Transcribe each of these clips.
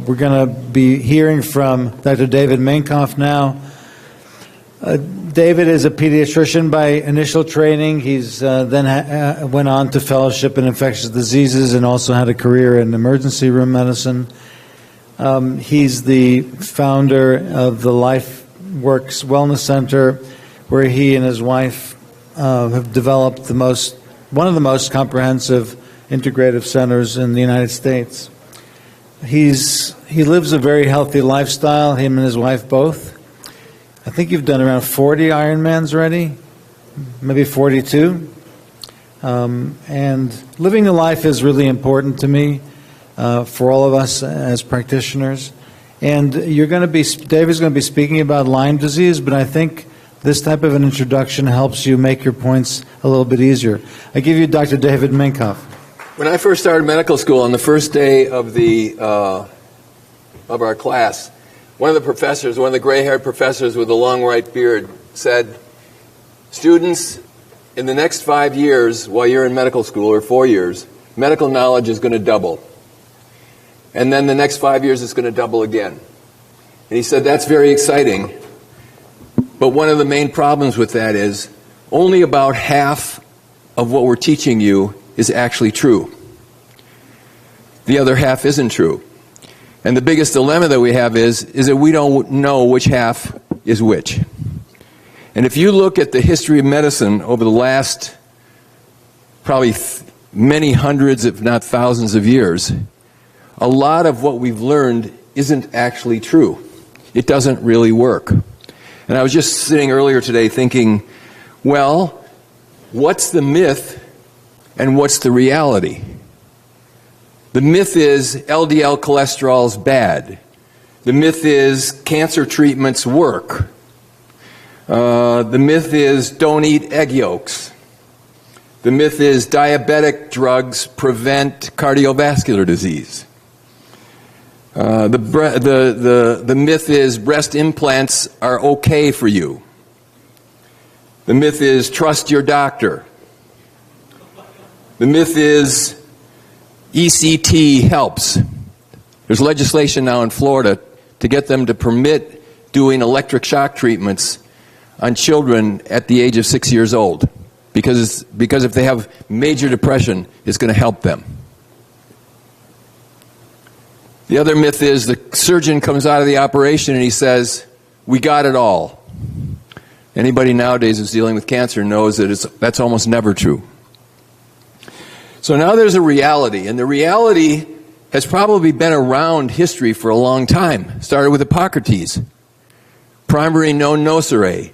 We're going to be hearing from Dr. David Minkoff now. David is a pediatrician by initial training. He's then went on to fellowship in infectious diseases and also had a career in emergency room medicine. He's the founder of the LifeWorks Wellness Center, where he and his wife have developed one of the most comprehensive integrative centers in the United States. He lives a very healthy lifestyle, him and his wife both. I think you've done around 40 Ironmans already, maybe 42. And living the life is really important to me, for all of us as practitioners. And David's going to be speaking about Lyme disease, but I think this type of an introduction helps you make your points a little bit easier. I give you Dr. David Minkoff. When I first started medical school, on the first day of our class, one of the gray-haired professors with a long white beard said, "Students, in the next 5 years, while you're in medical school, or 4 years, medical knowledge is going to double. And then the next 5 years, it's going to double again." And he said, "That's very exciting. But one of the main problems with that is only about half of what we're teaching you is actually true. The other half isn't true. And the biggest dilemma that we have is that we don't know which half is which. And if you look at the history of medicine over the last probably many hundreds, if not thousands of years, a lot of what we've learned isn't actually true. It doesn't really work. And I was just sitting earlier today thinking, well, what's the myth and what's the reality? The myth is LDL cholesterol's bad. The myth is cancer treatments work. The myth is don't eat egg yolks. The myth is diabetic drugs prevent cardiovascular disease. The myth is breast implants are okay for you. The myth is trust your doctor. The myth is ECT helps. There's legislation now in Florida to get them to permit doing electric shock treatments on children at the age of 6 years old, because if they have major depression, it's going to help them. The other myth is the surgeon comes out of the operation and he says, "We got it all." Anybody nowadays who's dealing with cancer knows that that's almost never true. So now there's a reality, and the reality has probably been around history for a long time. Started with Hippocrates, primary non nocere.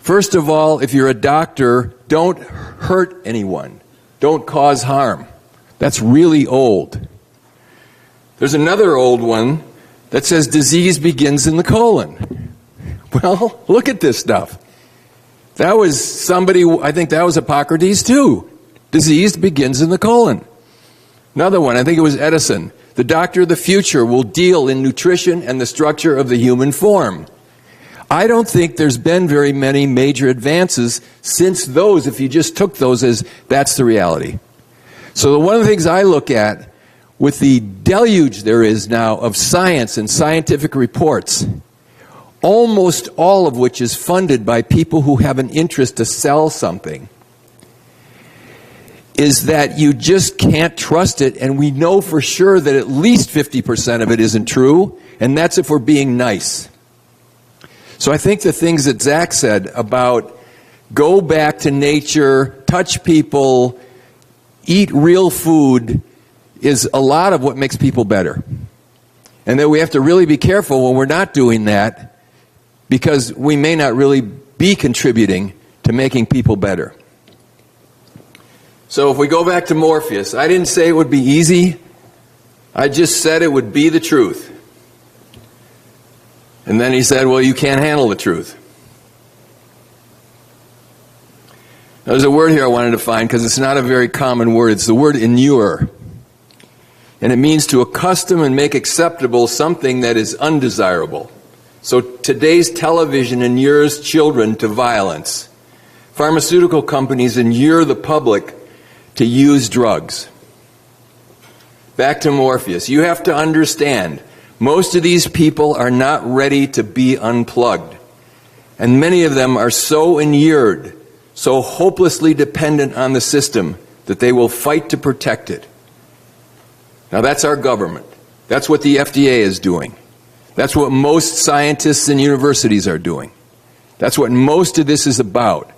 First of all, if you're a doctor, don't hurt anyone. Don't cause harm. That's really old. There's another old one that says disease begins in the colon. Well, look at this stuff. That was somebody, I think that was Hippocrates too. Disease begins in the colon. Another one, I think it was Edison. The doctor of the future will deal in nutrition and the structure of the human form. I don't think there's been very many major advances since those, if you just took those as that's the reality. So one of the things I look at with the deluge there is now of science and scientific reports, almost all of which is funded by people who have an interest to sell something, is that you just can't trust it, and we know for sure that at least 50% of it isn't true, and that's if we're being nice. So I think the things that Zach said about go back to nature, touch people, eat real food is a lot of what makes people better. And that we have to really be careful when we're not doing that, because we may not really be contributing to making people better. So if we go back to Morpheus, I didn't say it would be easy. I just said it would be the truth. And then he said, well, you can't handle the truth. Now, there's a word here I wanted to find because it's not a very common word. It's the word inure. And it means to accustom and make acceptable something that is undesirable. So today's television inures children to violence. Pharmaceutical companies inure the public to use drugs. Back to Morpheus. You have to understand, Most of these people are not ready to be unplugged. And many of them are so inured, so hopelessly dependent on the system that they will fight to protect it. Now that's our government. That's what the FDA is doing. That's what most scientists and universities are doing. That's what most of this is about.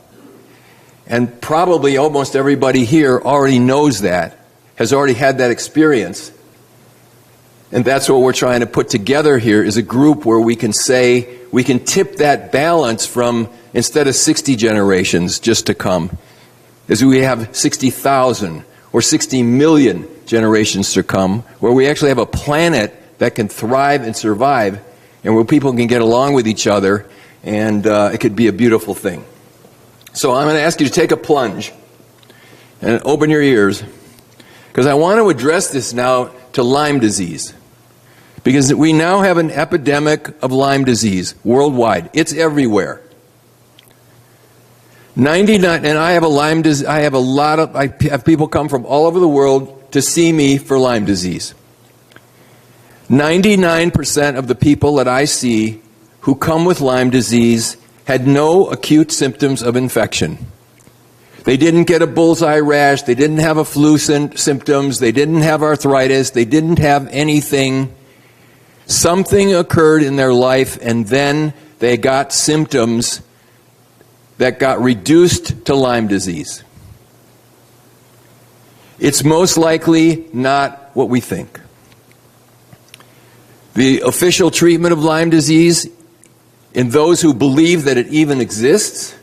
And probably almost everybody here already knows that, has already had that experience. And that's what we're trying to put together here, is a group where we can say, we can tip that balance from, instead of 60 generations just to come, as we have 60,000 or 60 million generations to come, where we actually have a planet that can thrive and survive, and where people can get along with each other, and it could be a beautiful thing. So I'm going to ask you to take a plunge and open your ears, because I want to address this now to Lyme disease. Because we now have an epidemic of Lyme disease worldwide. It's everywhere. 99, and I have a Lyme disease. I have people come from all over the world to see me for Lyme disease. 99% of the people that I see who come with Lyme disease had no acute symptoms of infection. They didn't get a bullseye rash. They didn't have a flu symptoms. They didn't have arthritis. They didn't have anything. Something occurred in their life, and then they got symptoms that got reduced to Lyme disease. It's most likely not what we think. The official treatment of Lyme disease, in those who believe that it even exists,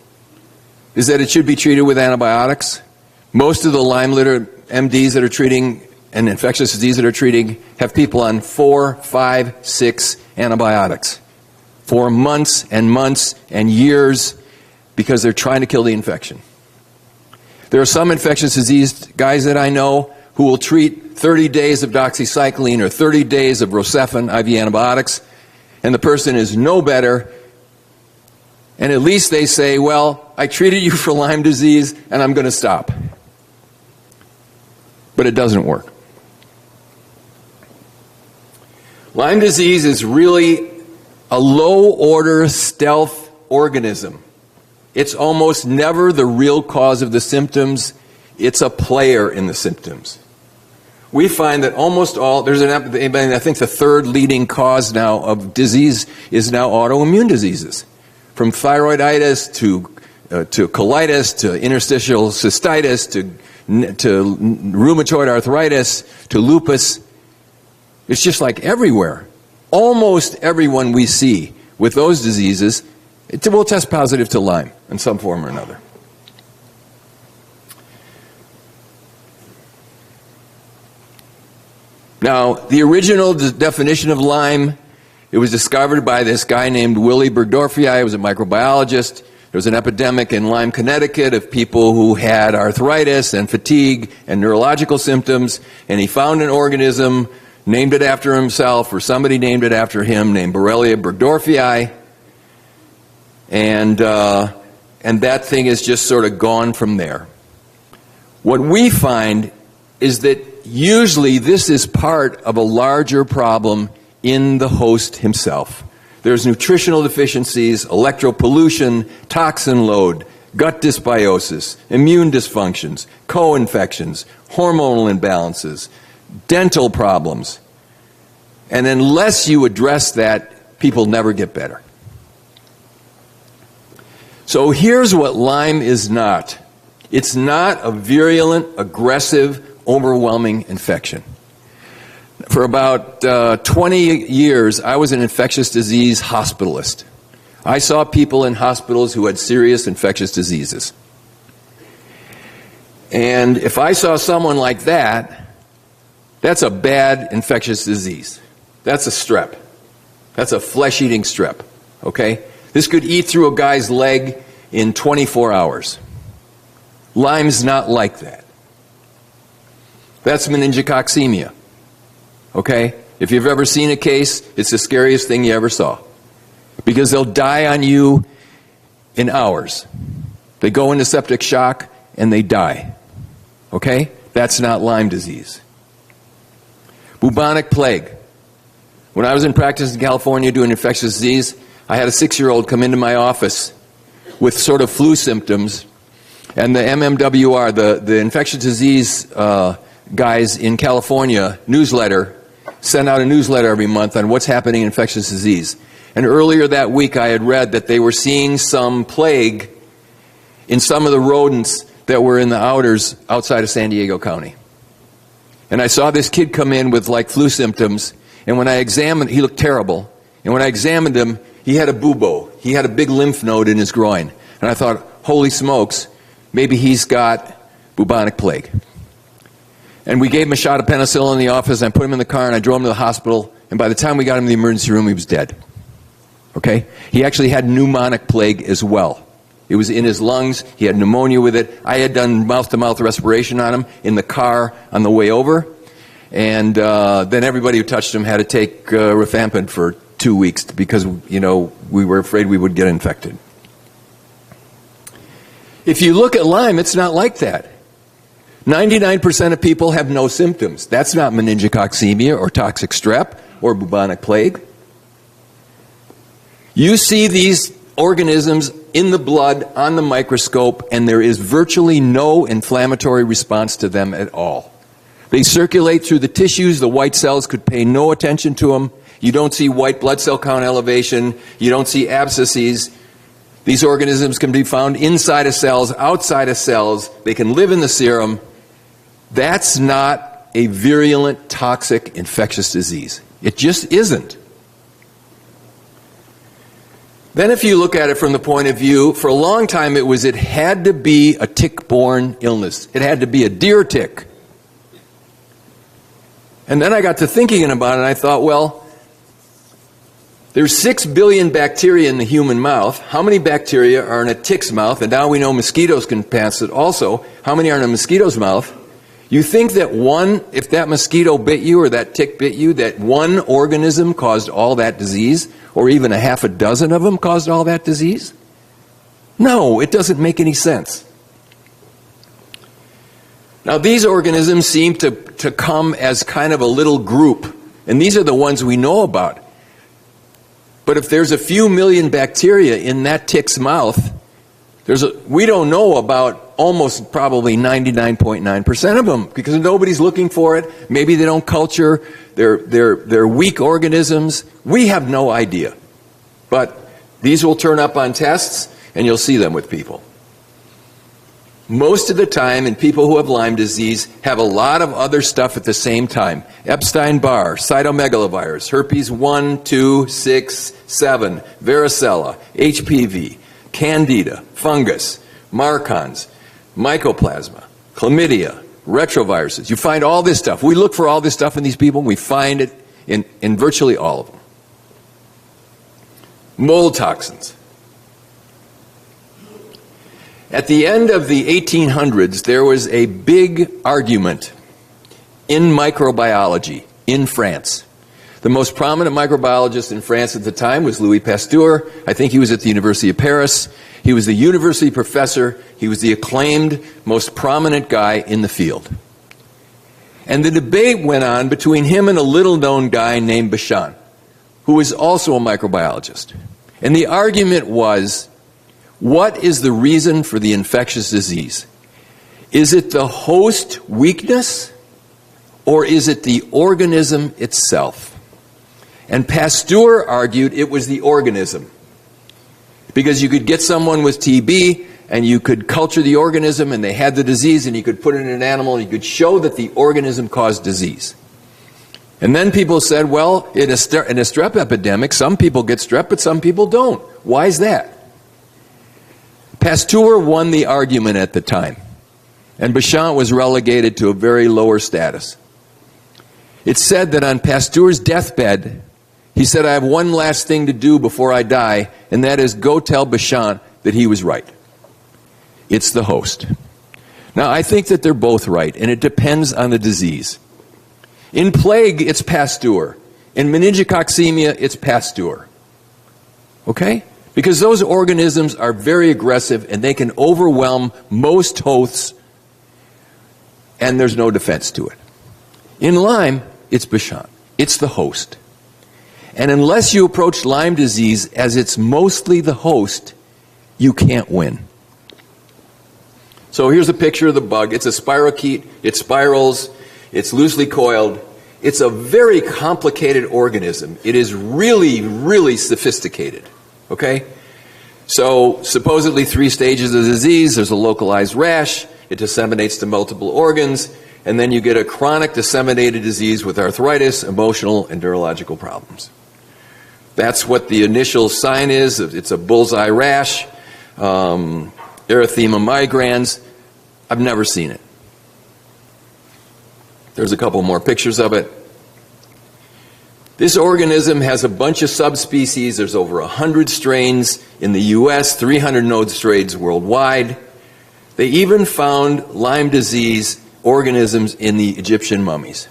is that it should be treated with antibiotics. Most of the Lyme MDs that are treating an infectious disease that are treating have people on 4, 5, 6 antibiotics for months and months and years, because they're trying to kill the infection. There are some infectious disease guys that I know who will treat 30 days of doxycycline or 30 days of Rocephin IV antibiotics, and the person is no better, and at least they say, well, I treated you for Lyme disease and I'm going to stop. But it doesn't work. Lyme disease is really a low-order stealth organism. It's almost never the real cause of the symptoms. It's a player in the symptoms. We find that almost all, I think the third leading cause now of disease is now autoimmune diseases. From thyroiditis to colitis to interstitial cystitis to rheumatoid arthritis to lupus. It's just like everywhere. Almost everyone we see with those diseases will test positive to Lyme in some form or another. Now, the original definition of Lyme, it was discovered by this guy named Willy Burgdorferi. He was a microbiologist. There was an epidemic in Lyme, Connecticut of people who had arthritis and fatigue and neurological symptoms, and he found an organism, named it after himself, or somebody named it after him, named Borrelia burgdorferi, and that thing is just sort of gone from there. What we find is that usually this is part of a larger problem in the host himself. There's nutritional deficiencies, electropollution, toxin load, gut dysbiosis, immune dysfunctions, co-infections, hormonal imbalances, dental problems. And unless you address that, people never get better. So here's what Lyme is not. It's not a virulent, aggressive, overwhelming infection. For about 20 years, I was an infectious disease hospitalist. I saw people in hospitals who had serious infectious diseases. And if I saw someone like that, that's a bad infectious disease. That's a strep. That's a flesh-eating strep, okay? This could eat through a guy's leg in 24 hours. Lyme's not like that. That's meningococcemia, okay? If you've ever seen a case, it's the scariest thing you ever saw, because they'll die on you in hours. They go into septic shock and they die, okay? That's not Lyme disease. Bubonic plague. When I was in practice in California doing infectious disease, I had a 6-year-old come into my office with sort of flu symptoms, and the MMWR, the infectious disease guys in California newsletter, send out a newsletter every month on what's happening in infectious disease. And earlier that week I had read that they were seeing some plague in some of the rodents that were in the outers outside of San Diego County. And I saw this kid come in with like flu symptoms, and when I examined, he looked terrible. And when I examined him, he had a bubo. He had a big lymph node in his groin. And I thought, holy smokes, maybe he's got bubonic plague. And we gave him a shot of penicillin in the office, and I put him in the car, and I drove him to the hospital, and by the time we got him to the emergency room, he was dead. Okay? He actually had pneumonic plague as well. It was in his lungs. He had pneumonia with it. I had done mouth-to-mouth respiration on him in the car on the way over, and then everybody who touched him had to take rifampin for 2 weeks because, we were afraid we would get infected. If you look at Lyme, it's not like that. 99% of people have no symptoms. That's not meningococcemia or toxic strep or bubonic plague. You see these organisms in the blood on the microscope, and there is virtually no inflammatory response to them at all. They circulate through the tissues. The white cells could pay no attention to them. You don't see white blood cell count elevation. You don't see abscesses. These organisms can be found inside of cells, outside of cells. They can live in the serum. That's not a virulent, toxic, infectious disease. It just isn't. Then if you look at it from the point of view, for a long time it had to be a tick-borne illness. It had to be a deer tick. And then I got to thinking about it, and I thought, well, there's 6 billion bacteria in the human mouth. How many bacteria are in a tick's mouth? And now we know mosquitoes can pass it also. How many are in a mosquito's mouth? You think that if that mosquito bit you or that tick bit you, that one organism caused all that disease? Or even a half a dozen of them caused all that disease? No, it doesn't make any sense. Now, these organisms seem to come as kind of a little group, and these are the ones we know about. But if there's a few million bacteria in that tick's mouth, we don't know about almost probably 99.9% of them because nobody's looking for it. Maybe they don't culture. They're weak organisms. We have no idea. But these will turn up on tests, and you'll see them with people. Most of the time, and people who have Lyme disease have a lot of other stuff at the same time. Epstein-Barr, cytomegalovirus, herpes 1, 2, 6, 7, varicella, HPV, candida, fungus, marcons, mycoplasma, chlamydia, retroviruses. You find all this stuff. We look for all this stuff in these people, and we find it in virtually all of them. Mold toxins. At the end of the 1800s, there was a big argument in microbiology in France. The most prominent microbiologist in France at the time was Louis Pasteur. I think he was at the University of Paris. He was the university professor. He was the acclaimed, most prominent guy in the field. And the debate went on between him and a little-known guy named Béchamp, who was also a microbiologist. And the argument was, what is the reason for the infectious disease? Is it the host weakness, or is it the organism itself? And Pasteur argued it was the organism. Because you could get someone with TB, and you could culture the organism, and they had the disease, and you could put it in an animal, and you could show that the organism caused disease. And then people said, well, in a strep epidemic, some people get strep, but some people don't. Why is that? Pasteur won the argument at the time, and Béchamp was relegated to a very lower status. It's said that on Pasteur's deathbed, he said, I have one last thing to do before I die, and that is go tell Béchamp that he was right. It's the host. Now, I think that they're both right, and it depends on the disease. In plague, it's Pasteur. In meningococcemia, it's Pasteur. Okay? Because those organisms are very aggressive, and they can overwhelm most hosts, and there's no defense to it. In Lyme, it's Béchamp. It's the host. And unless you approach Lyme disease as it's mostly the host, you can't win. So here's a picture of the bug. It's a spirochete. It spirals. It's loosely coiled. It's a very complicated organism. It is really, really sophisticated. Okay? So supposedly 3 stages of disease. There's a localized rash. It disseminates to multiple organs. And then you get a chronic disseminated disease with arthritis, emotional, and neurological problems. That's what the initial sign is. It's a bullseye rash, erythema migrans. I've never seen it. There's a couple more pictures of it. This organism has a bunch of subspecies. There's over 100 strains in the U.S., 300 node strains worldwide. They even found Lyme disease organisms in the Egyptian mummies.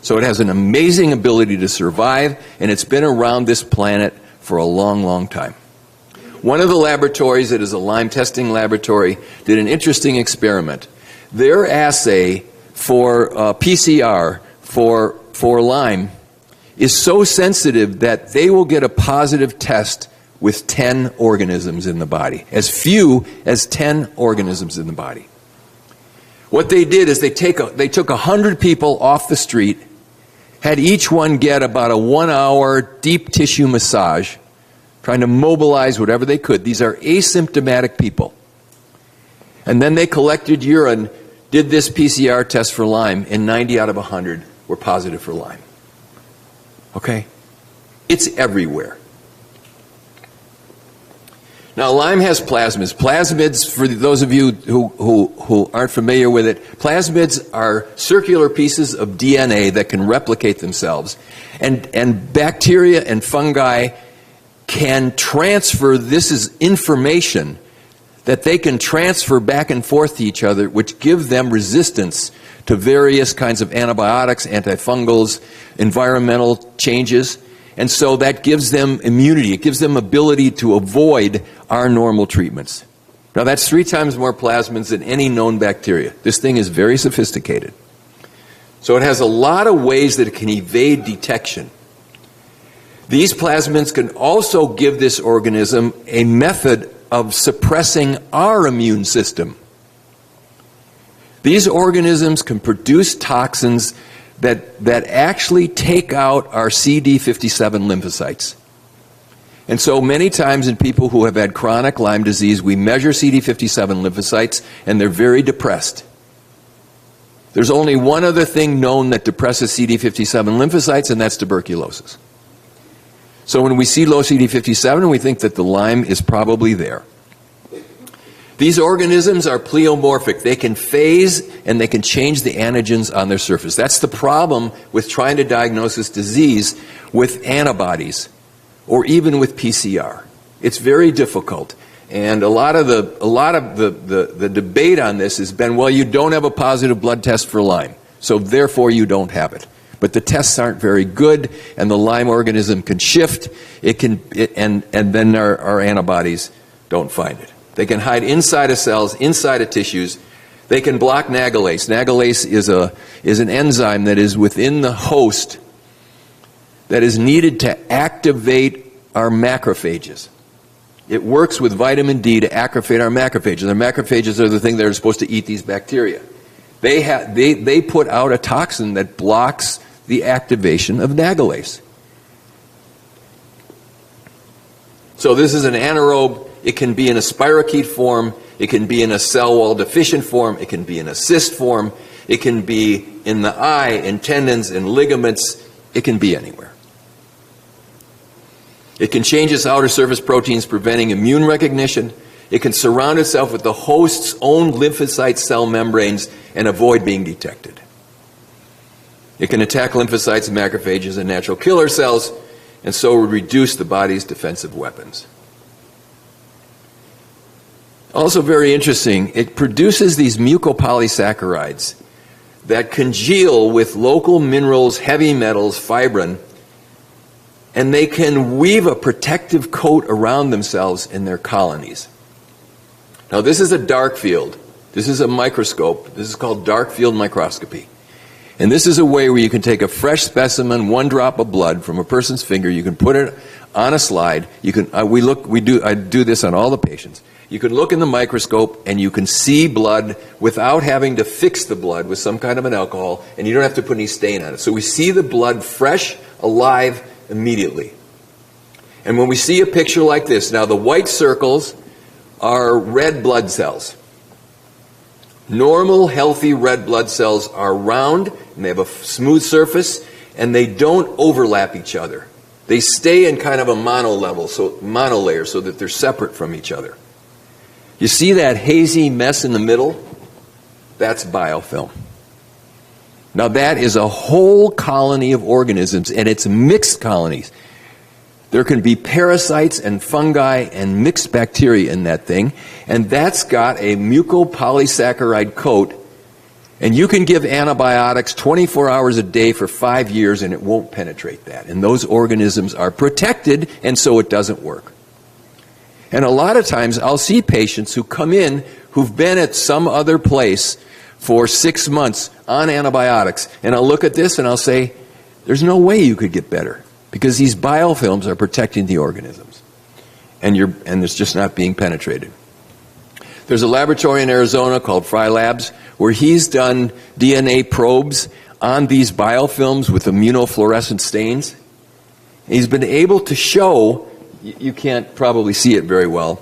So it has an amazing ability to survive, and it's been around this planet for a long, long time. One of the laboratories that is a Lyme testing laboratory did an interesting experiment. Their assay for PCR for Lyme is so sensitive that they will get a positive test with 10 organisms in the body, as few as 10 organisms in the body. What they did is they took 100 people off the street, had each one get about a 1-hour deep tissue massage, trying to mobilize whatever they could. These are asymptomatic people. And then they collected urine, did this PCR test for Lyme, and 90 out of 100 were positive for Lyme. Okay? It's everywhere. Now, Lyme has plasmids. Plasmids, for those of you who aren't familiar with it, plasmids are circular pieces of DNA that can replicate themselves. And bacteria and fungi can transfer, this is information that they can transfer back and forth to each other, which give them resistance to various kinds of antibiotics, antifungals, environmental changes. And so that gives them immunity. It gives them ability to avoid our normal treatments. Now that's 3 times more plasmids than any known bacteria. This thing is very sophisticated. So it has a lot of ways that it can evade detection. These plasmids can also give this organism a method of suppressing our immune system. These organisms can produce toxins that actually take out our CD57 lymphocytes. And so many times in people who have had chronic Lyme disease, we measure CD57 lymphocytes, and they're very depressed. There's only one other thing known that depresses CD57 lymphocytes, and that's tuberculosis. So when we see low CD57, we think that the Lyme is probably there. These organisms are pleomorphic. They can phase and they can change the antigens on their surface. That's the problem with trying to diagnose this disease with antibodies or even with PCR. It's very difficult. And a lot of the debate on this has been, well, you don't have a positive blood test for Lyme, so therefore you don't have it. But the tests aren't very good, and the Lyme organism can shift. And then our antibodies don't find it. They can hide inside of cells, inside of tissues. They can block nagalase. Nagalase is an enzyme that is within the host that is needed to activate our macrophages. It works with vitamin D to activate our macrophages. Our macrophages are the thing that are supposed to eat these bacteria. They put out a toxin that blocks the activation of nagalase. So this is an anaerobe. It can be in a spirochete form. It can be in a cell wall deficient form. It can be in a cyst form. It can be in the eye, in tendons, in ligaments. It can be anywhere. It can change its outer surface proteins, preventing immune recognition. It can surround itself with the host's own lymphocyte cell membranes and avoid being detected. It can attack lymphocytes, macrophages, and natural killer cells, and so reduce the body's defensive weapons. Also very interesting, it produces these mucopolysaccharides that congeal with local minerals, heavy metals, fibrin, and they can weave a protective coat around themselves in their colonies. Now this is a dark field. This is a microscope. This is called dark field microscopy. And this is a way where you can take a fresh specimen, 1 drop of blood from a person's finger, you can put it on a slide. You can, I do this on all the patients. You can look in the microscope and you can see blood without having to fix the blood with some kind of an alcohol, and you don't have to put any stain on it. So we see the blood fresh, alive, immediately. And when we see a picture like this, now the white circles are red blood cells. Normal, healthy red blood cells are round, and they have a smooth surface, and they don't overlap each other. They stay in kind of a monolayer, so that they're separate from each other. You see that hazy mess in the middle? That's biofilm. Now that is a whole colony of organisms, and it's mixed colonies. There can be parasites and fungi and mixed bacteria in that thing, and that's got a mucopolysaccharide coat, and you can give antibiotics 24 hours a day for 5 years and it won't penetrate that. And those organisms are protected, and so it doesn't work. And a lot of times I'll see patients who come in who've been at some other place for 6 months on antibiotics, and I'll look at this and I'll say, there's no way you could get better, because these biofilms are protecting the organisms, and it's just not being penetrated. There's a laboratory in Arizona called Fry Labs where he's done DNA probes on these biofilms with immunofluorescent stains. He's been able to show, you can't probably see it very well,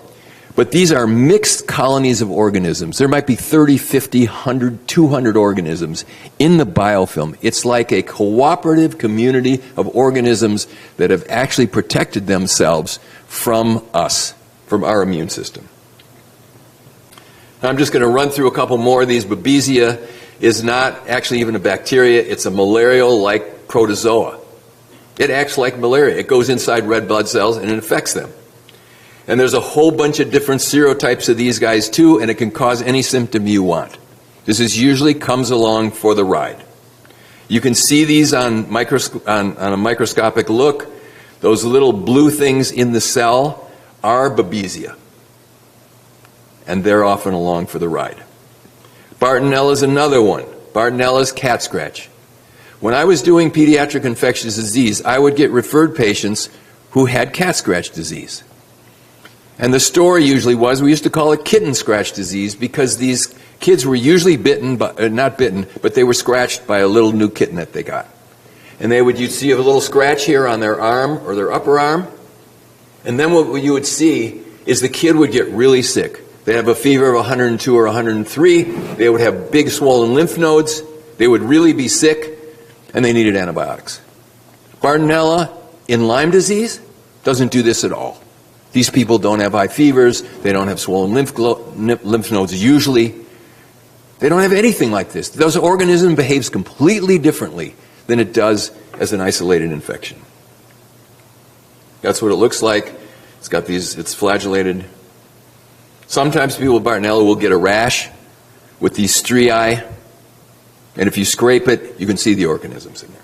but these are mixed colonies of organisms. There might be 30, 50, 100, 200 organisms in the biofilm. It's like a cooperative community of organisms that have actually protected themselves from us, from our immune system. Now, I'm just going to run through a couple more of these. Babesia is not actually even a bacteria. It's a malarial-like protozoa. It acts like malaria. It goes inside red blood cells and it infects them. And there's a whole bunch of different serotypes of these guys too, and it can cause any symptom you want. This usually comes along for the ride. You can see these on a microscopic look. Those little blue things in the cell are Babesia, and they're often along for the ride. Bartonella is another one. Bartonella is cat scratch. When I was doing pediatric infectious disease, I would get referred patients who had cat scratch disease. And the story usually was, we used to call it kitten scratch disease, because these kids were usually bitten, but not bitten, but they were scratched by a little new kitten that they got. And you'd see a little scratch here on their arm or their upper arm. And then what you would see is the kid would get really sick. They'd have a fever of 102 or 103. They would have big swollen lymph nodes. They would really be sick, and they needed antibiotics. Bartonella in Lyme disease doesn't do this at all. These people don't have high fevers. They don't have swollen lymph nodes usually. They don't have anything like this. Those organism behaves completely differently than it does as an isolated infection. That's what it looks like. It's flagellated. Sometimes people with Bartonella will get a rash with these striae, and if you scrape it, you can see the organisms in there.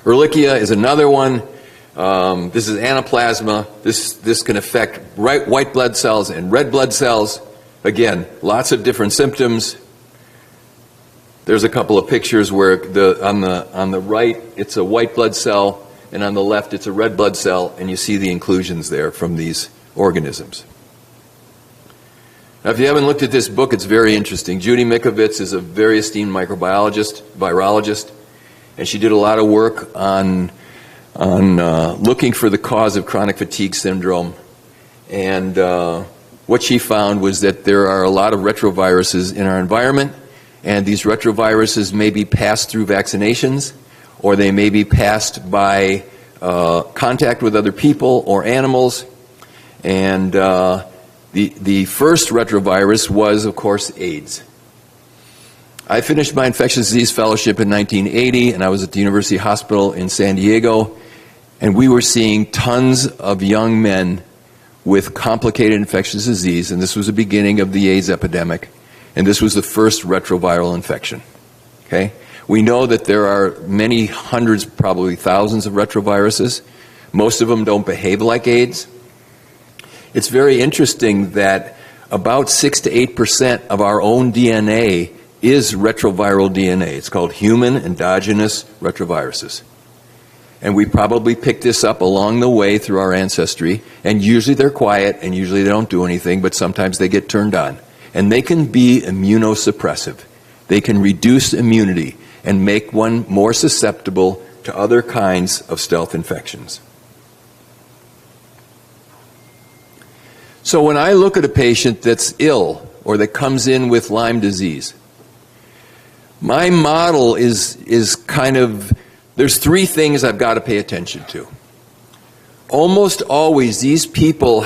Ehrlichia is another one. This is anaplasma. This can affect white blood cells and red blood cells. Again, lots of different symptoms. There's a couple of pictures where on the right it's a white blood cell, and on the left it's a red blood cell, and you see the inclusions there from these organisms. Now, if you haven't looked at this book, it's very interesting. Judy Mikovits is a very esteemed virologist, and she did a lot of work on looking for the cause of chronic fatigue syndrome. And what she found was that there are a lot of retroviruses in our environment, and these retroviruses may be passed through vaccinations, or they may be passed by contact with other people or animals. And the first retrovirus was, of course, AIDS. I finished my infectious disease fellowship in 1980, and I was at the University Hospital in San Diego, and we were seeing tons of young men with complicated infectious disease, and this was the beginning of the AIDS epidemic, and this was the first retroviral infection. Okay? We know that there are many hundreds, probably thousands of retroviruses. Most of them don't behave like AIDS. It's very interesting that about 6 to 8% of our own DNA is retroviral DNA. It's called human endogenous retroviruses. And we probably picked this up along the way through our ancestry, and usually they're quiet, and usually they don't do anything, but sometimes they get turned on. And they can be immunosuppressive. They can reduce immunity and make one more susceptible to other kinds of stealth infections. So when I look at a patient that's ill or that comes in with Lyme disease, my model is kind of, there's three things I've got to pay attention to. Almost always these people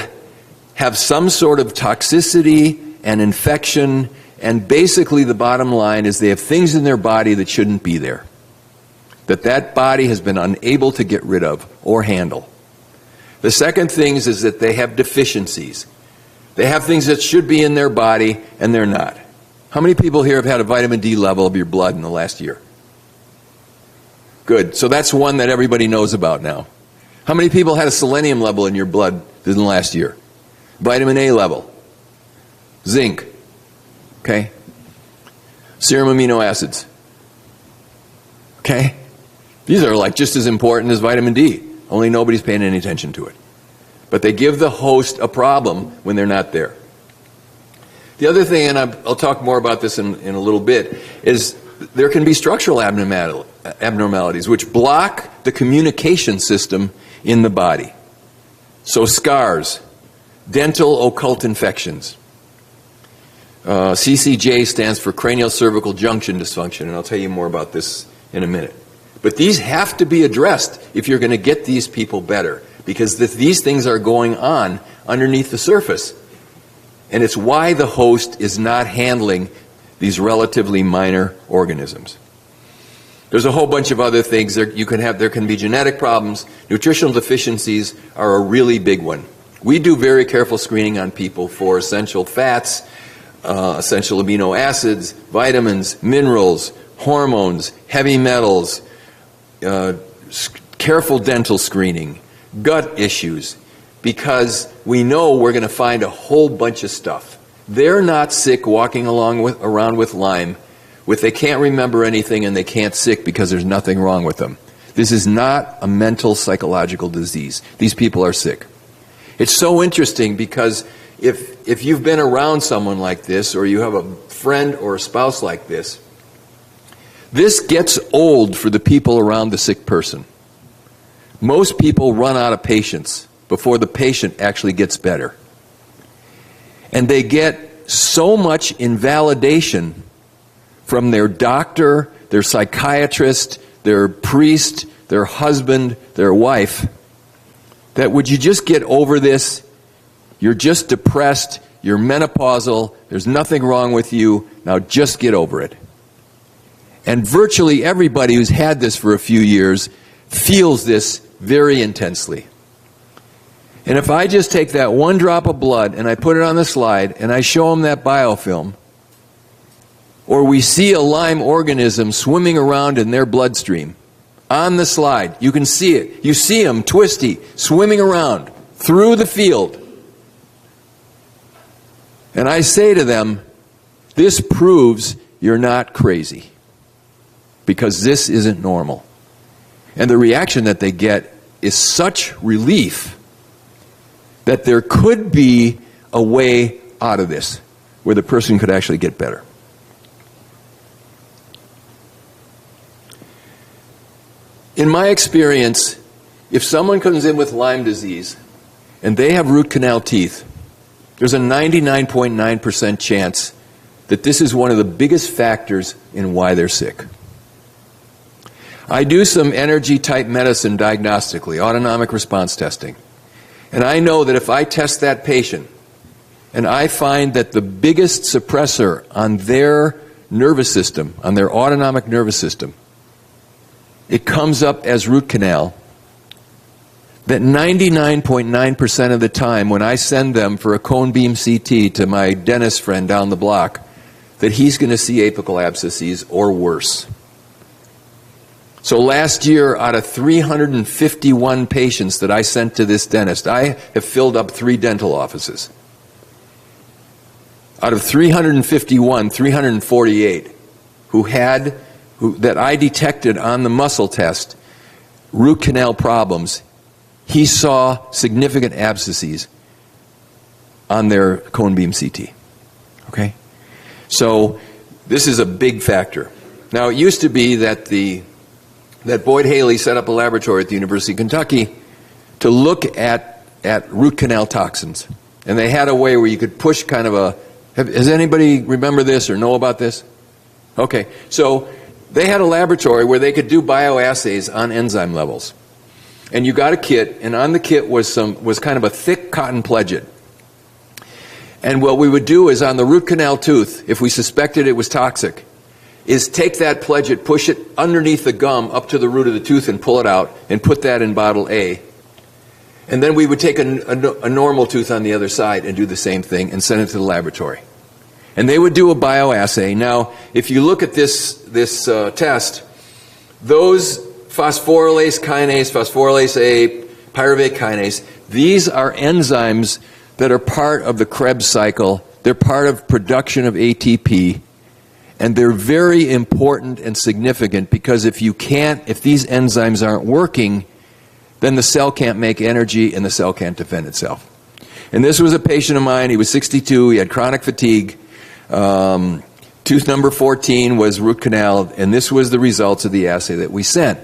have some sort of toxicity and infection, and basically the bottom line is they have things in their body that shouldn't be there, that body has been unable to get rid of or handle. The second thing is that they have deficiencies. They have things that should be in their body and they're not. How many people here have had a vitamin D level of your blood in the last year? Good. So that's one that everybody knows about now. How many people had a selenium level in your blood in the last year? Vitamin A level. Zinc. Okay? Serum amino acids. Okay? These are like just as important as vitamin D. Only nobody's paying any attention to it. But they give the host a problem when they're not there. The other thing, and I'll talk more about this in a little bit, is there can be structural abnormalities which block the communication system in the body. So scars, dental occult infections. CCJ stands for cranial cervical junction dysfunction, and I'll tell you more about this in a minute. But these have to be addressed if you're going to get these people better, because these things are going on underneath the surface. And it's why the host is not handling these relatively minor organisms. There's a whole bunch of other things. There can be genetic problems. Nutritional deficiencies are a really big one. We do very careful screening on people for essential fats, essential amino acids, vitamins, minerals, hormones, heavy metals, careful dental screening, gut issues, because we know we're going to find a whole bunch of stuff. They're not sick walking around with Lyme, they can't remember anything and they can't sick because there's nothing wrong with them. This is not a mental psychological disease. These people are sick. It's so interesting because if you've been around someone like this, or you have a friend or a spouse like this gets old for the people around the sick person. Most people run out of patience before the patient actually gets better. And they get so much invalidation from their doctor, their psychiatrist, their priest, their husband, their wife, that would you just get over this? You're just depressed, you're menopausal, there's nothing wrong with you, now just get over it. And virtually everybody who's had this for a few years feels this very intensely. And if I just take that one drop of blood and I put it on the slide and I show them that biofilm, or we see a Lyme organism swimming around in their bloodstream on the slide, you can see it. You see them twisty, swimming around through the field. And I say to them, this proves you're not crazy, because this isn't normal. And the reaction that they get is such relief that there could be a way out of this where the person could actually get better. In my experience, if someone comes in with Lyme disease and they have root canal teeth, there's a 99.9% chance that this is one of the biggest factors in why they're sick. I do some energy-type medicine diagnostically, autonomic response testing. And I know that if I test that patient and I find that the biggest suppressor on their nervous system, on their autonomic nervous system, it comes up as root canal, that 99.9% of the time when I send them for a cone beam CT to my dentist friend down the block, that he's going to see apical abscesses or worse. So last year, out of 351 patients that I sent to this dentist, I have filled up 3 dental offices. Out of 351, 348 that I detected on the muscle test root canal problems, he saw significant abscesses on their cone beam CT. Okay? So this is a big factor. Now, it used to be that Boyd Haley set up a laboratory at the University of Kentucky to look at root canal toxins. And they had a way where you could push kind of a... Does anybody remember this or know about this? Okay, so they had a laboratory where they could do bioassays on enzyme levels. And you got a kit, and on the kit was kind of a thick cotton pledget. And what we would do is on the root canal tooth, if we suspected it was toxic, is take that pledget, push it underneath the gum up to the root of the tooth and pull it out and put that in bottle A. And then we would take a normal tooth on the other side and do the same thing and send it to the laboratory. And they would do a bioassay. Now, if you look at this test, those phosphorylase kinase, phosphorylase A, pyruvate kinase, these are enzymes that are part of the Krebs cycle. They're part of production of ATP. And they're very important and significant because if these enzymes aren't working, then the cell can't make energy and the cell can't defend itself. And this was a patient of mine. He was 62. He had chronic fatigue. Tooth number 14 was root canal, and this was the results of the assay that we sent.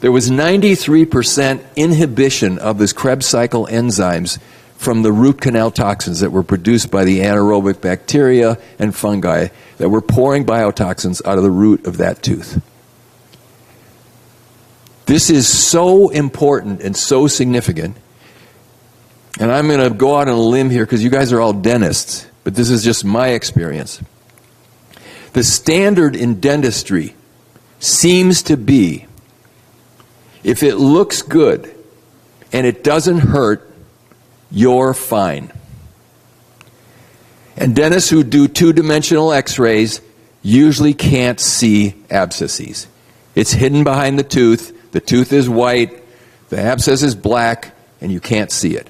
There was 93% inhibition of this Krebs cycle enzymes from the root canal toxins that were produced by the anaerobic bacteria and fungi that were pouring biotoxins out of the root of that tooth. This is so important and so significant. And I'm going to go out on a limb here because you guys are all dentists, but this is just my experience. The standard in dentistry seems to be if it looks good and it doesn't hurt, you're fine. And dentists who do two-dimensional x-rays usually can't see abscesses. It's hidden behind the tooth is white, the abscess is black, and you can't see it.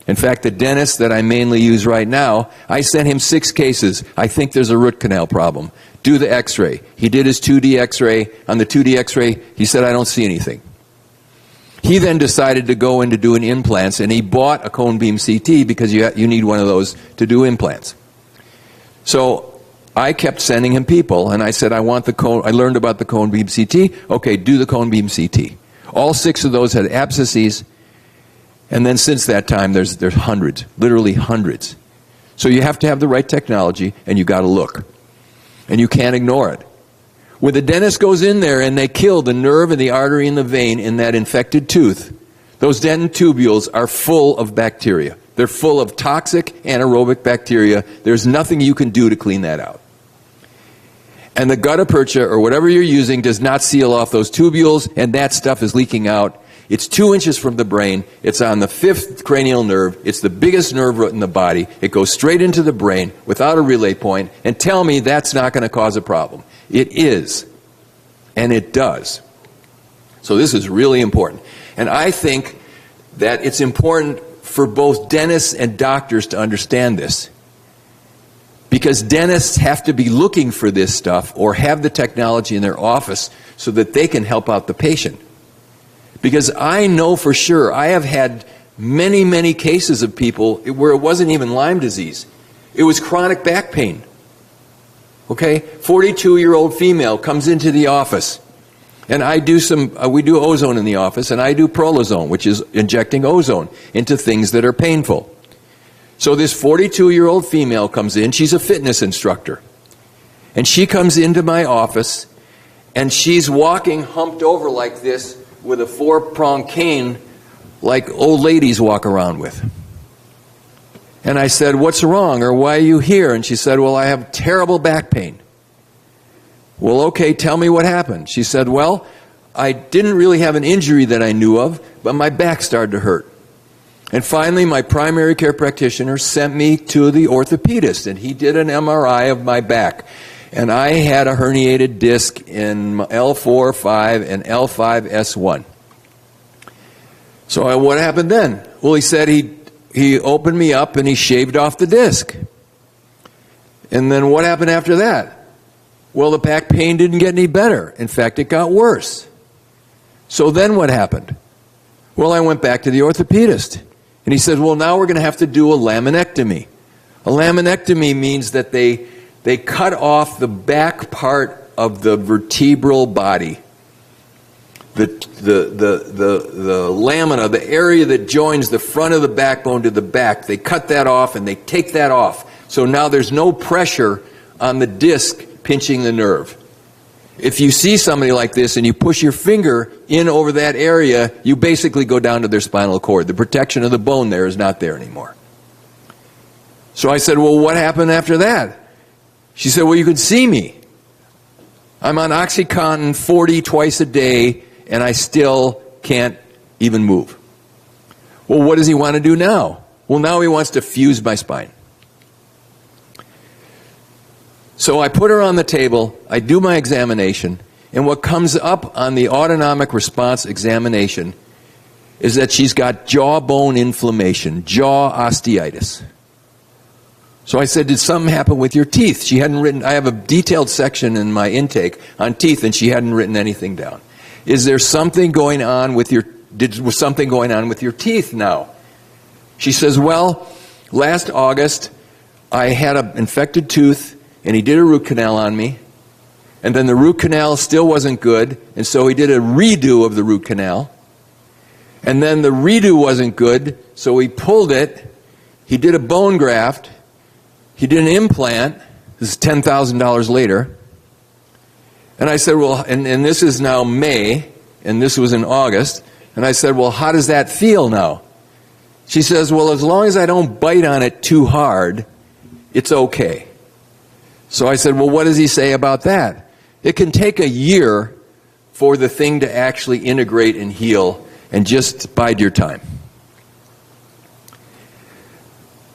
In fact, the dentist that I mainly use right now, I sent him 6 cases. I think there's a root canal problem. Do the x-ray. He did his 2D x-ray. On the 2D x-ray, he said, I don't see anything. He then decided to go in to do implants, and he bought a cone beam CT because you need one of those to do implants. So I kept sending him people, and I said, I learned about the cone beam CT. Okay, do the cone beam CT. All 6 of those had abscesses, and then since that time, there's hundreds, literally hundreds. So you have to have the right technology, and you got to look. And you can't ignore it. When the dentist goes in there and they kill the nerve and the artery and the vein in that infected tooth, those dentin tubules are full of bacteria. They're full of toxic anaerobic bacteria. There's nothing you can do to clean that out. And the gutta percha, or whatever you're using, does not seal off those tubules, and that stuff is leaking out. It's 2 inches from the brain. It's on the 5th cranial nerve. It's the biggest nerve root in the body. It goes straight into the brain without a relay point, and tell me that's not going to cause a problem. It is, and it does. So this is really important. And I think that it's important for both dentists and doctors to understand this. Because dentists have to be looking for this stuff or have the technology in their office so that they can help out the patient. Because I know for sure, I have had many, many cases of people where it wasn't even Lyme disease. It was chronic back pain. Okay, 42-year-old female comes into the office, and I do we do ozone in the office, and I do prolozone, which is injecting ozone into things that are painful. So this 42-year-old female comes in, she's a fitness instructor, and she comes into my office, and she's walking humped over like this with a 4-pronged cane like old ladies walk around with. And I said, what's wrong, or why are you here? And she said, well, I have terrible back pain. Well, okay, tell me what happened. She said, well, I didn't really have an injury that I knew of, but my back started to hurt. And finally, my primary care practitioner sent me to the orthopedist, and he did an MRI of my back. And I had a herniated disc in L4, 5, and L5, S1. So what happened then? Well, he said he opened me up and he shaved off the disc. And then what happened after that? Well, the back pain didn't get any better. In fact, it got worse. So then what happened? Well, I went back to the orthopedist. And he said, well, now we're going to have to do a laminectomy. A laminectomy means that they cut off the back part of the vertebral body. The lamina, the area that joins the front of the backbone to the back, they cut that off and they take that off. So now there's no pressure on the disc pinching the nerve. If you see somebody like this and you push your finger in over that area, you basically go down to their spinal cord. The protection of the bone there is not there anymore. So I said, well, what happened after that? She said, well, you can see me. I'm on OxyContin 40 twice a day, and I still can't even move. Well, what does he want to do now? Well, now he wants to fuse my spine. So I put her on the table, I do my examination, and what comes up on the autonomic response examination is that she's got jawbone inflammation, jaw osteitis. So I said, did something happen with your teeth? She hadn't written, I have a detailed section in my intake on teeth, and she hadn't written anything down. Is there something going on with your, was something going on with your teeth now? She says, well, last August, I had an infected tooth, and he did a root canal on me, and then the root canal still wasn't good, and so he did a redo of the root canal, and then the redo wasn't good, so he pulled it, he did a bone graft, he did an implant, this is $10,000 later, and I said, well, and this is now May, and this was in August, and I said, well, how does that feel now? She says, well, as long as I don't bite on it too hard, it's okay. So I said, well, what does he say about that? It can take a year for the thing to actually integrate and heal, and just bide your time.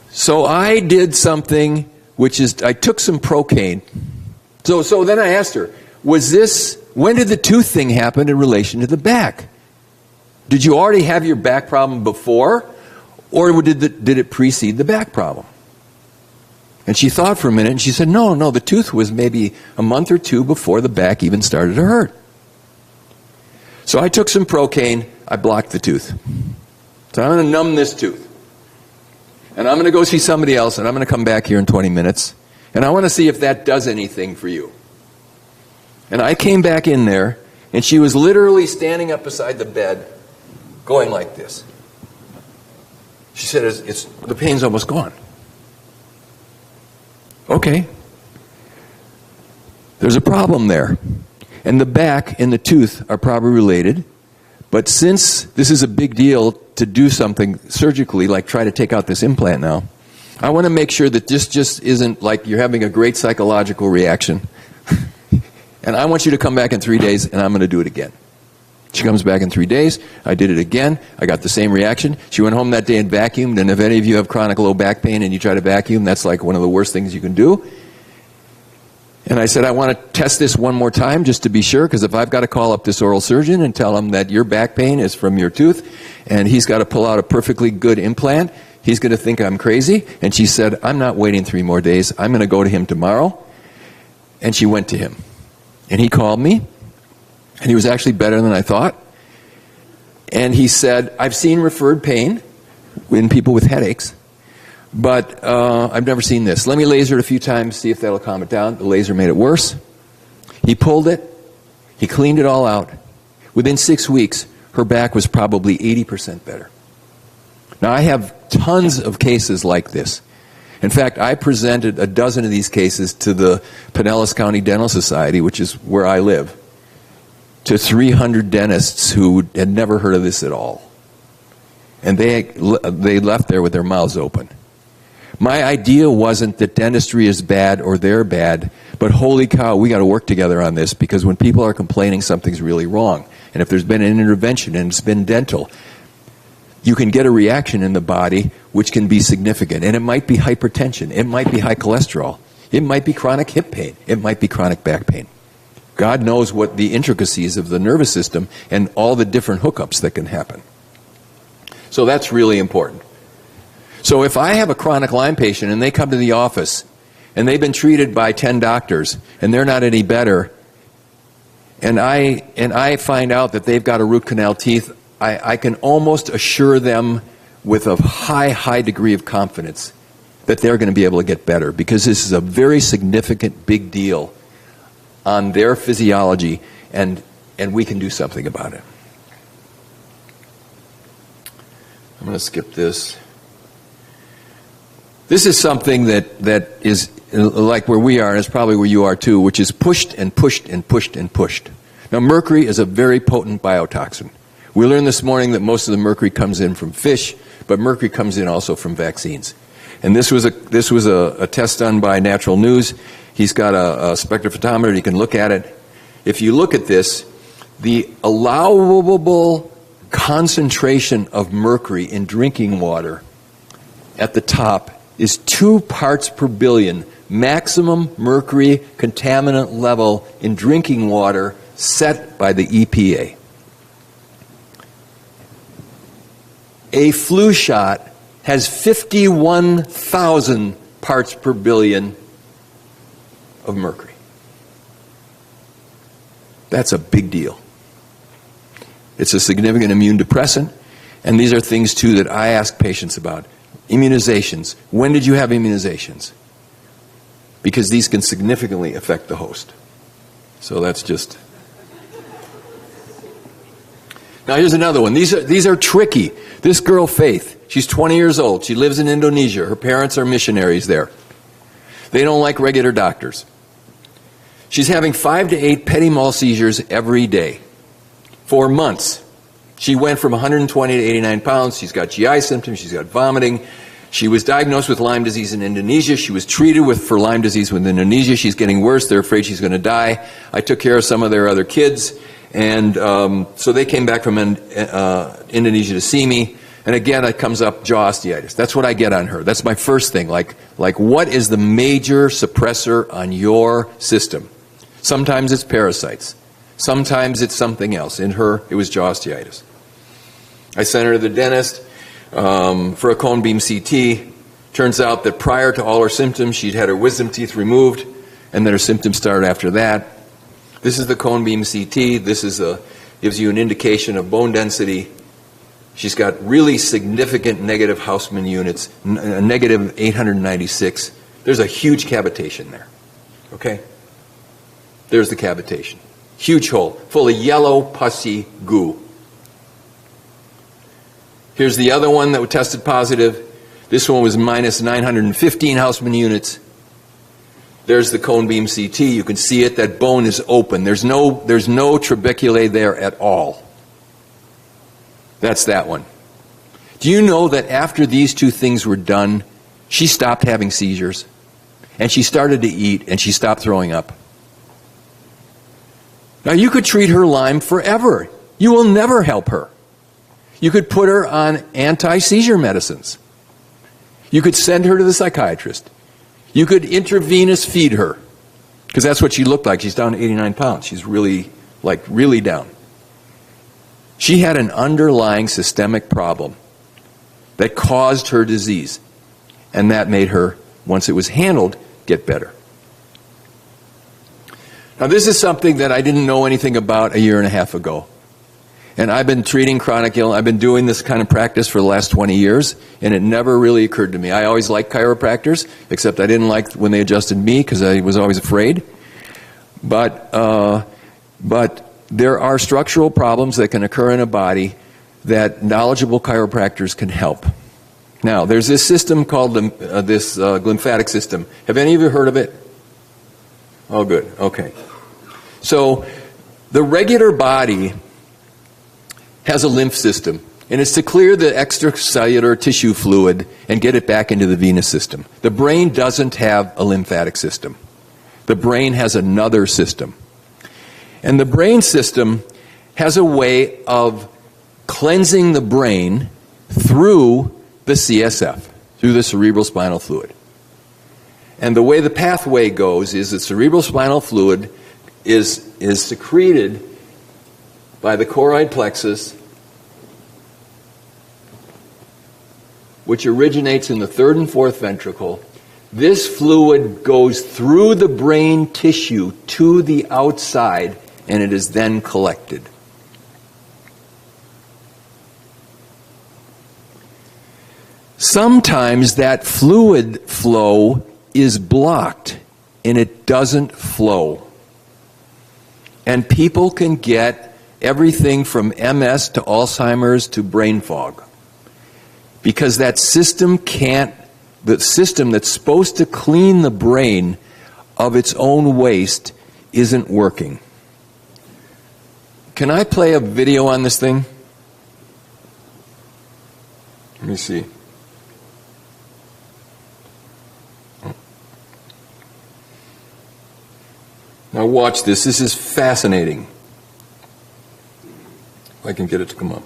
So I did something, which is, I took some Procaine. So then I asked her, when did the tooth thing happen in relation to the back? Did you already have your back problem before, or did it precede the back problem? And she thought for a minute, and she said, no, the tooth was maybe a month or two before the back even started to hurt. So I took some Procaine, I blocked the tooth. So I'm going to numb this tooth. And I'm going to go see somebody else, and I'm going to come back here in 20 minutes, and I want to see if that does anything for you. And I came back in there, and she was literally standing up beside the bed, going like this. She said, the pain's almost gone. Okay. There's a problem there. And the back and the tooth are probably related. But since this is a big deal to do something surgically, like try to take out this implant now, I want to make sure that this just isn't like you're having a great psychological reaction. And I want you to come back in 3 days, and I'm going to do it again. She comes back in 3 days. I did it again. I got the same reaction. She went home that day and vacuumed, and if any of you have chronic low back pain and you try to vacuum, that's like one of the worst things you can do. And I said, I want to test this one more time just to be sure, because if I've got to call up this oral surgeon and tell him that your back pain is from your tooth, and he's got to pull out a perfectly good implant, he's going to think I'm crazy. And she said, I'm not waiting 3 more days. I'm going to go to him tomorrow. And she went to him. And he called me. And he was actually better than I thought. And he said, I've seen referred pain in people with headaches, but I've never seen this. Let me laser it a few times, see if that'll calm it down. The laser made it worse. He pulled it. He cleaned it all out. Within 6 weeks, her back was probably 80% better. Now, I have tons of cases like this. In fact, I presented a dozen of these cases to the Pinellas County Dental Society, which is where I live, to 300 dentists who had never heard of this at all. And they left there with their mouths open. My idea wasn't that dentistry is bad or they're bad, but holy cow, we got to work together on this, because when people are complaining, something's really wrong. And if there's been an intervention and it's been dental, you can get a reaction in the body which can be significant. And it might be hypertension. It might be high cholesterol. It might be chronic hip pain. It might be chronic back pain. God knows what the intricacies of the nervous system and all the different hookups that can happen. So that's really important. So if I have a chronic Lyme patient and they come to the office and they've been treated by 10 doctors, and they're not any better, and I find out that they've got a root canal teeth, I can almost assure them with a high degree of confidence that they're going to be able to get better, because this is a very significant, big deal on their physiology, and we can do something about it. I'm going to skip this. This is something that is like where we are, and it's probably where you are too, which is pushed and pushed and pushed and pushed. Now, mercury is a very potent biotoxin. We learned this morning that most of the mercury comes in from fish, but mercury comes in also from vaccines. And this was a test done by Natural News. He's got a spectrophotometer. You can look at it. If you look at this, the allowable concentration of mercury in drinking water at the top is 2 parts per billion. Maximum mercury contaminant level in drinking water set by the EPA. A flu shot has 51,000 parts per billion of mercury. That's a big deal. It's a significant immune depressant, and these are things, too, that I ask patients about. Immunizations. When did you have immunizations? Because these can significantly affect the host. So that's just... Now here's another one. These are tricky. This girl, Faith, she's 20 years old. She lives in Indonesia. Her parents are missionaries there. They don't like regular doctors. She's having 5 to 8 petit mal seizures every day for months. She went from 120 to 89 pounds. She's got GI symptoms. She's got vomiting. She was diagnosed with Lyme disease in Indonesia. She was treated for Lyme disease with Indonesia. She's getting worse. They're afraid she's going to die. I took care of some of their other kids. And so they came back from Indonesia to see me. And again, it comes up jaw osteitis. That's what I get on her. That's my first thing. Like what is the major suppressor on your system? Sometimes it's parasites. Sometimes it's something else. In her, it was jaw osteitis. I sent her to the dentist for a cone beam CT. Turns out that prior to all her symptoms, she'd had her wisdom teeth removed, and then her symptoms started after that. This is the cone beam CT. This gives you an indication of bone density. She's got really significant negative Haussmann units, negative 896. There's a huge cavitation there. Okay? There's the cavitation. Huge hole, full of yellow, pussy goo. Here's the other one that tested positive. This one was minus 915 Haussmann units. There's the cone beam CT. You can see it. That bone is open. There's no trabeculae there at all. That's that one. Do you know that after these two things were done, she stopped having seizures, and she started to eat, and she stopped throwing up? Now, you could treat her Lyme forever. You will never help her. You could put her on anti-seizure medicines. You could send her to the psychiatrist. You could intravenous feed her, because that's what she looked like. She's down to 89 pounds. She's really down. She had an underlying systemic problem that caused her disease, and that made her, once it was handled, get better. Now, this is something that I didn't know anything about a year and a half ago. And I've been treating chronic illness. I've been doing this kind of practice for the last 20 years, and it never really occurred to me. I always liked chiropractors, except I didn't like when they adjusted me because I was always afraid. But there are structural problems that can occur in a body that knowledgeable chiropractors can help. Now, there's this system called this lymphatic system. Have any of you heard of it? Oh, good. Okay. So the regular body has a lymph system, and it's to clear the extracellular tissue fluid and get it back into the venous system. The brain doesn't have a lymphatic system. The brain has another system. And the brain system has a way of cleansing the brain through the CSF, through the cerebral spinal fluid. And the way the pathway goes is that cerebral spinal fluid is secreted by the choroid plexus, which originates in the third and fourth ventricle, This fluid goes through the brain tissue to the outside, and it is then collected. Sometimes that fluid flow is blocked and it doesn't flow. And people can get everything from MS to Alzheimer's to brain fog. Because that system can't, the system that's supposed to clean the brain of its own waste isn't working. Can I play a video on this thing? Let me see. Now watch this. This is fascinating. If I can get it to come up.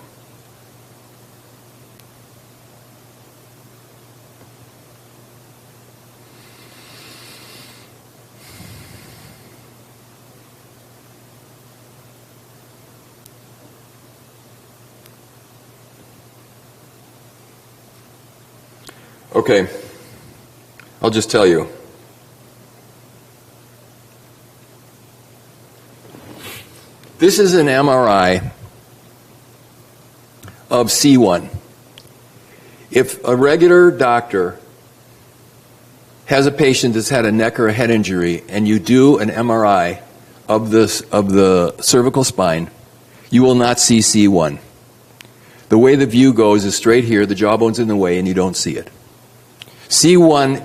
Okay, I'll just tell you. This is an MRI of C1. If a regular doctor has a patient that's had a neck or a head injury and you do an MRI of the cervical spine, you will not see C1. The way the view goes is straight here, the jawbone's in the way, and you don't see it. C1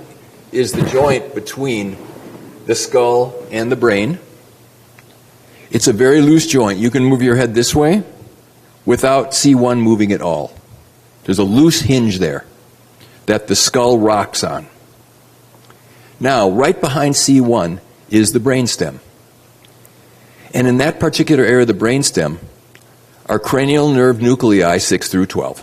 is the joint between the skull and the brain. It's a very loose joint. You can move your head this way without C1 moving at all. There's a loose hinge there that the skull rocks on. Now, right behind C1 is the brainstem. And in that particular area of the brainstem are cranial nerve nuclei 6 through 12.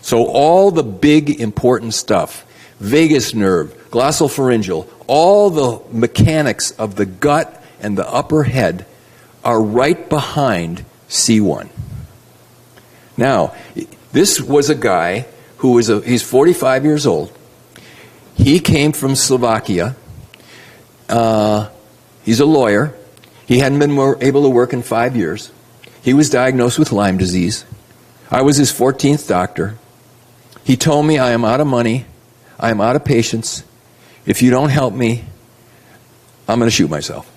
So all the big important stuff, vagus nerve, glossopharyngeal, all the mechanics of the gut and the upper head are right behind C1. Now, this was a guy who was he's 45 years old. He came from Slovakia. He's a lawyer. He hadn't been able to work in 5 years. He was diagnosed with Lyme disease. I was his 14th doctor. He told me, I am out of money. I am out of patience. If you don't help me, I'm going to shoot myself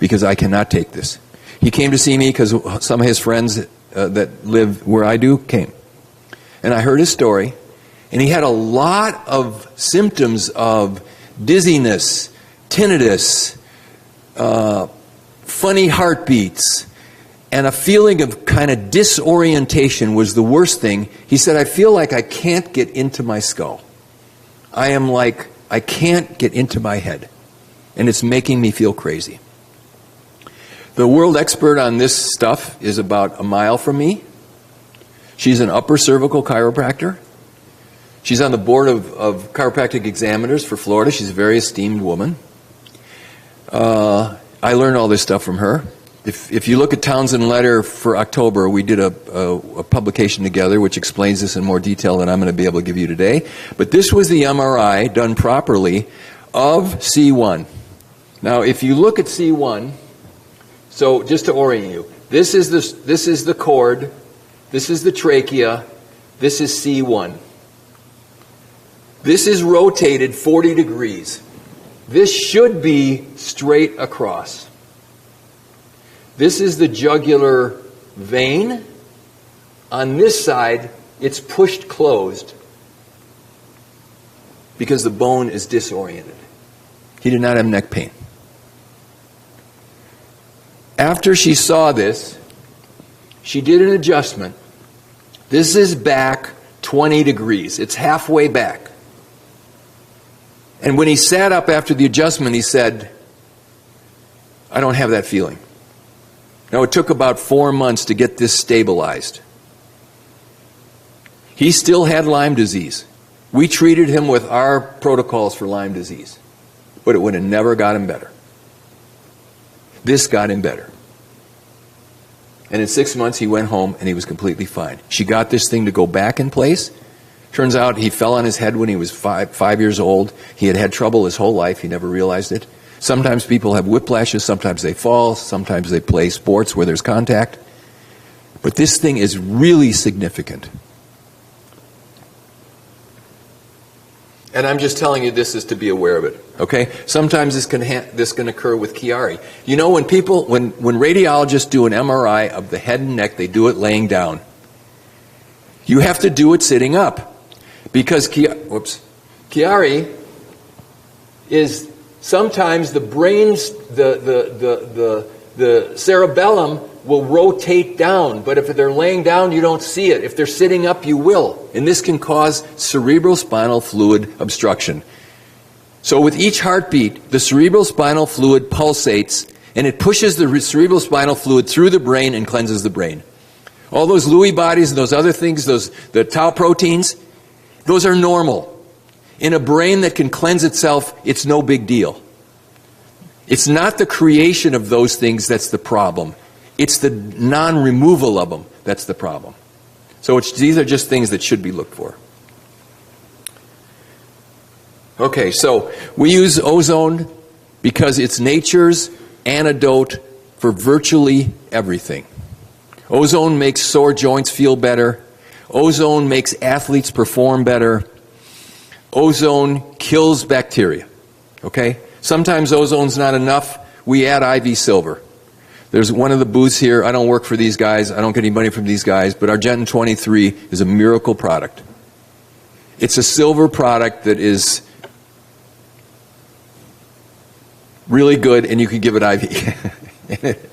because I cannot take this. He came to see me because some of his friends that live where I do came. And I heard his story, and he had a lot of symptoms of dizziness, tinnitus, funny heartbeats, and a feeling of kind of disorientation was the worst thing. He said, I feel like I can't get into my skull. I am like, I can't get into my head, and it's making me feel crazy. The world expert on this stuff is about a mile from me. She's an upper cervical chiropractor. She's on the board of chiropractic examiners for Florida. She's a very esteemed woman. I learned all this stuff from her. If you look at Townsend Letter for October, we did a publication together which explains this in more detail than I'm going to be able to give you today. But this was the MRI done properly of C1. Now, if you look at C1, so just to orient you, this is the cord, this is the trachea, this is C1. This is rotated 40 degrees. This should be straight across. This is the jugular vein. On this side, it's pushed closed because the bone is disoriented. He did not have neck pain. After she saw this, she did an adjustment. This is back 20 degrees. It's halfway back. And when he sat up after the adjustment, he said, I don't have that feeling. Now, it took about 4 months to get this stabilized. He still had Lyme disease. We treated him with our protocols for Lyme disease, but it would have never got him better. This got him better. And in 6 months, he went home and he was completely fine. She got this thing to go back in place. Turns out he fell on his head when he was five years old. He had had trouble his whole life. He never realized it. Sometimes people have whiplashes. Sometimes they fall. Sometimes they play sports where there's contact. But this thing is really significant. And I'm just telling you this is to be aware of it, okay? Sometimes this can occur with Chiari. You know, when radiologists do an MRI of the head and neck, they do it laying down. You have to do it sitting up, because Chiari is sometimes the brain's the cerebellum will rotate down, but if they're laying down, you don't see it. If they're sitting up, you will. And this can cause cerebral spinal fluid obstruction. So with each heartbeat, the cerebral spinal fluid pulsates, and it pushes the cerebral spinal fluid through the brain and cleanses the brain. All those Lewy bodies and those other things, the tau proteins, those are normal. In a brain that can cleanse itself, it's no big deal. It's not the creation of those things that's the problem. It's the non-removal of them that's the problem. So these are just things that should be looked for. Okay, so we use ozone because it's nature's antidote for virtually everything. Ozone makes sore joints feel better. Ozone makes athletes perform better. Ozone kills bacteria. Okay? Sometimes ozone's not enough. We add IV silver. There's one of the booths here. I don't work for these guys. I don't get any money from these guys. But Argentin 23 is a miracle product. It's a silver product that is really good, and you can give it IV.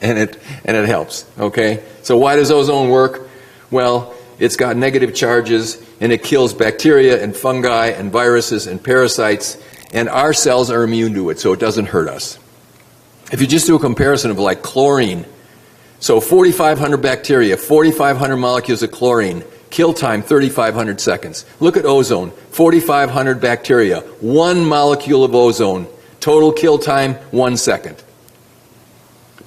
and it helps. Okay? So why does ozone work? Well, it's got negative charges, and it kills bacteria and fungi and viruses and parasites, and our cells are immune to it, so it doesn't hurt us. If you just do a comparison of like chlorine, so 4,500 bacteria, 4,500 molecules of chlorine, kill time 3,500 seconds. Look at ozone, 4,500 bacteria, 1 molecule of ozone, total kill time 1 second.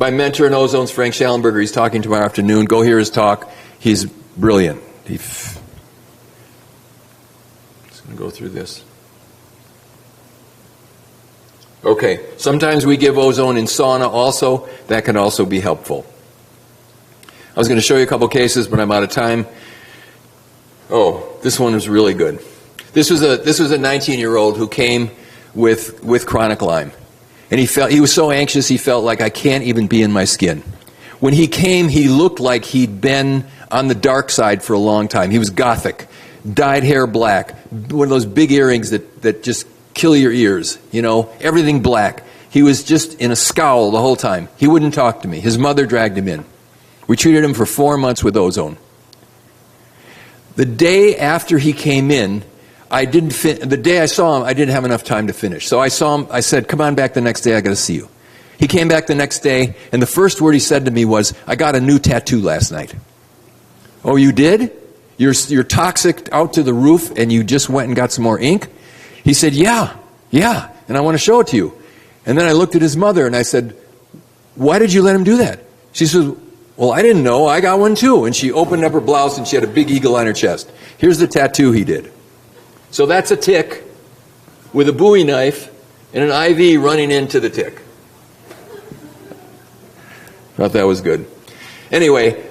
My mentor in ozone's Frank Schallenberger. He's talking tomorrow afternoon. Go hear his talk. He's brilliant. Just going to go through this. Okay, sometimes we give ozone in sauna also. That can also be helpful. I was going to show you a couple cases, but I'm out of time. Oh, this one is really good. This was a 19-year-old who came with chronic Lyme. And he was so anxious he felt like, I can't even be in my skin. When he came, he looked like he'd been on the dark side for a long time. He was gothic, dyed hair black, one of those big earrings that just kill your ears, you know, everything black. He was just in a scowl the whole time. He wouldn't talk to me. His mother dragged him in. We treated him for 4 months with ozone. The day after he came in, the day I saw him, I didn't have enough time to finish. So I saw him, I said, come on back the next day, I got to see you. He came back the next day, and the first word he said to me was, I got a new tattoo last night. Oh, you did? You're toxic out to the roof, and you just went and got some more ink? He said, yeah, and I want to show it to you. And then I looked at his mother, and I said, why did you let him do that? She said, well, I didn't know. I got one too. And she opened up her blouse, and she had a big eagle on her chest. Here's the tattoo he did. So that's a tick with a Bowie knife and an IV running into the tick. Thought that was good. Anyway,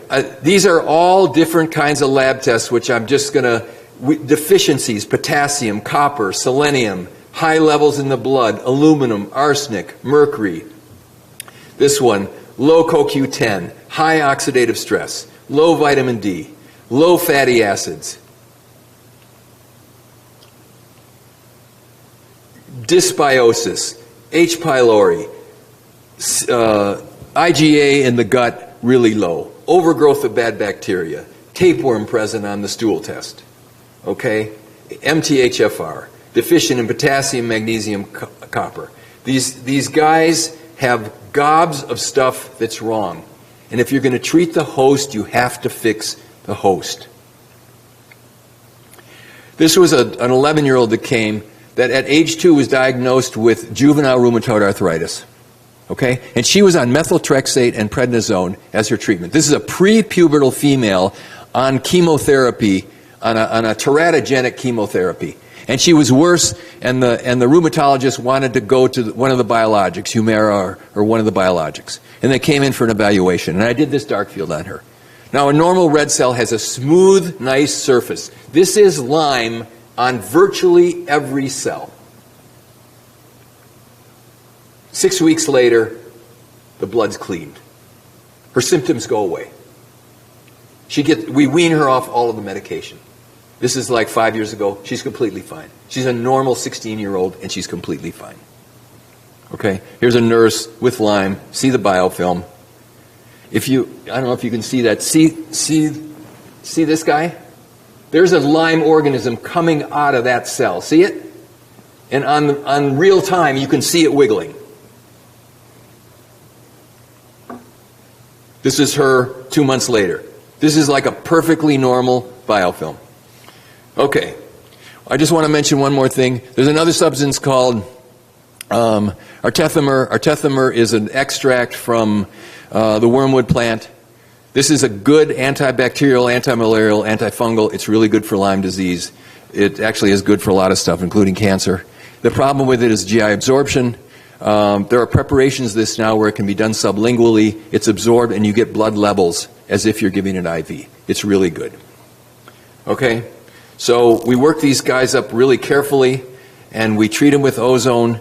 these are all different kinds of lab tests, which I'm just going to... Deficiencies, potassium, copper, selenium, high levels in the blood, aluminum, arsenic, mercury. This one, low CoQ10, high oxidative stress, low vitamin D, low fatty acids, dysbiosis, H. pylori, IgA in the gut really low, overgrowth of bad bacteria, tapeworm present on the stool test. Okay, MTHFR, deficient in potassium, magnesium, copper. These guys have gobs of stuff that's wrong. And if you're going to treat the host, you have to fix the host. This was an 11-year-old that came that at age 2 was diagnosed with juvenile rheumatoid arthritis. Okay, and she was on methotrexate and prednisone as her treatment. This is a pre-pubertal female on chemotherapy on a teratogenic chemotherapy. And she was worse, and the rheumatologist wanted to go to one of the biologics, Humira or one of the biologics. And they came in for an evaluation, and I did this dark field on her. Now, a normal red cell has a smooth, nice surface. This is Lyme on virtually every cell. 6 weeks later, the blood's cleaned. Her symptoms go away. We wean her off all of the medication. This is like 5 years ago. She's completely fine. She's a normal 16-year-old, and she's completely fine. Okay, here's a nurse with Lyme. See the biofilm. I don't know if you can see that. See this guy? There's a Lyme organism coming out of that cell. See it? And on real time, you can see it wiggling. This is her 2 months later. This is like a perfectly normal biofilm. Okay, I just want to mention one more thing. There's another substance called artethamer. Artethamer is an extract from the wormwood plant. This is a good antibacterial, antimalarial, antifungal. It's really good for Lyme disease. It actually is good for a lot of stuff, including cancer. The problem with it is GI absorption. There are preparations of this now where it can be done sublingually. It's absorbed and you get blood levels as if you're giving an IV. It's really good. Okay? So we work these guys up really carefully, and we treat them with ozone,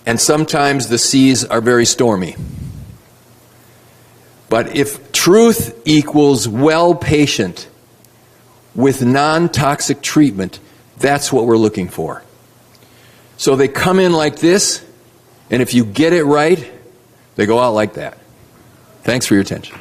and sometimes the seas are very stormy. But if truth equals well patient with non-toxic treatment, that's what we're looking for. So they come in like this, and if you get it right, they go out like that. Thanks for your attention.